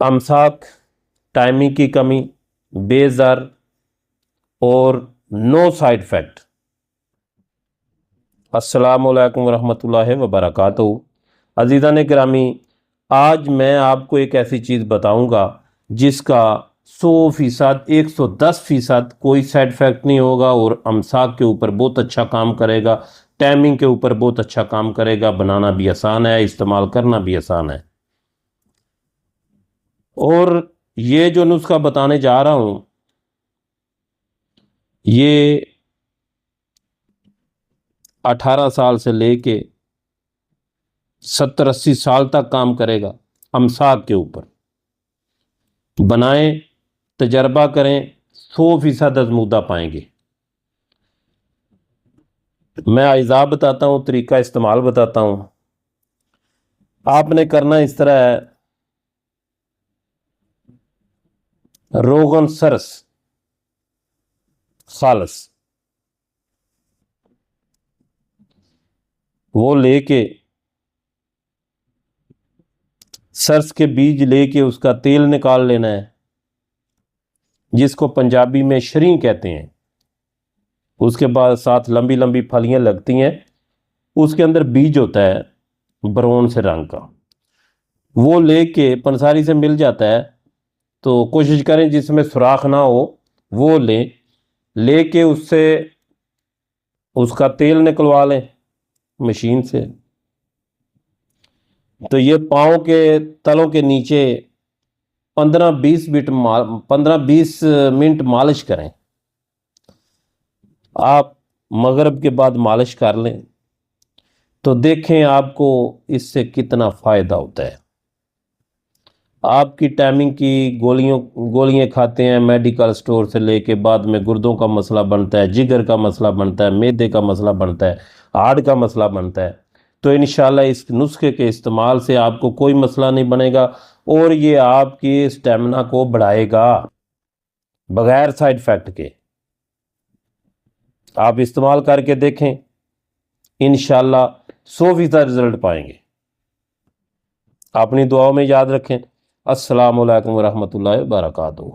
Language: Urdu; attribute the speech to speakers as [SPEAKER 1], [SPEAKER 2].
[SPEAKER 1] امساک، ٹائمنگ کی کمی، بے زر اور نو سائیڈ افیکٹ۔ السلام علیکم ورحمۃ اللہ وبرکاتہ۔ عزیزان گرامی، آج میں آپ کو ایک ایسی چیز بتاؤں گا جس کا 100%، 110% کوئی سائیڈ افیکٹ نہیں ہوگا، اور امساک کے اوپر بہت اچھا کام کرے گا، ٹائمنگ کے اوپر بہت اچھا کام کرے گا، بنانا بھی آسان ہے، استعمال کرنا بھی آسان ہے۔ اور یہ جو نسخہ بتانے جا رہا ہوں یہ 18 سال سے لے کے 70-80 سال تک کام کرے گا امساک کے اوپر۔ بنائیں، تجربہ کریں، 100% آزمودہ پائیں گے۔ میں اجزاء بتاتا ہوں، طریقہ استعمال بتاتا ہوں۔ آپ نے کرنا اس طرح ہے، روغن سرس خالص وہ لے کے، سرس کے بیج لے کے اس کا تیل نکال لینا ہے، جس کو پنجابی میں شریں کہتے ہیں۔ اس کے بعد ساتھ لمبی لمبی پھلیاں لگتی ہیں، اس کے اندر بیج ہوتا ہے برون سے رنگ کا، وہ لے کے پنساری سے مل جاتا ہے، تو کوشش کریں جس میں سوراخ نہ ہو وہ لے کے اس سے اس کا تیل نکلوا لیں مشین سے۔ تو یہ پاؤں کے تلوں کے نیچے 15-20 منٹ مالش کریں۔ آپ مغرب کے بعد مالش کر لیں تو دیکھیں آپ کو اس سے کتنا فائدہ ہوتا ہے۔ آپ کی ٹائمنگ کی گولیاں کھاتے ہیں میڈیکل سٹور سے لے کے، بعد میں گردوں کا مسئلہ بنتا ہے، جگر کا مسئلہ بنتا ہے، معدے کا مسئلہ بنتا ہے، ہارٹ کا مسئلہ بنتا ہے، تو انشاءاللہ اس نسخے کے استعمال سے آپ کو کوئی مسئلہ نہیں بنے گا، اور یہ آپ کی اسٹیمنا کو بڑھائے گا بغیر سائیڈ افیکٹ کے۔ آپ استعمال کر کے دیکھیں، انشاءاللہ 100% رزلٹ پائیں گے۔ اپنی دعاؤں میں یاد رکھیں۔ السلام علیکم ورحمۃ اللہ وبرکاتہ۔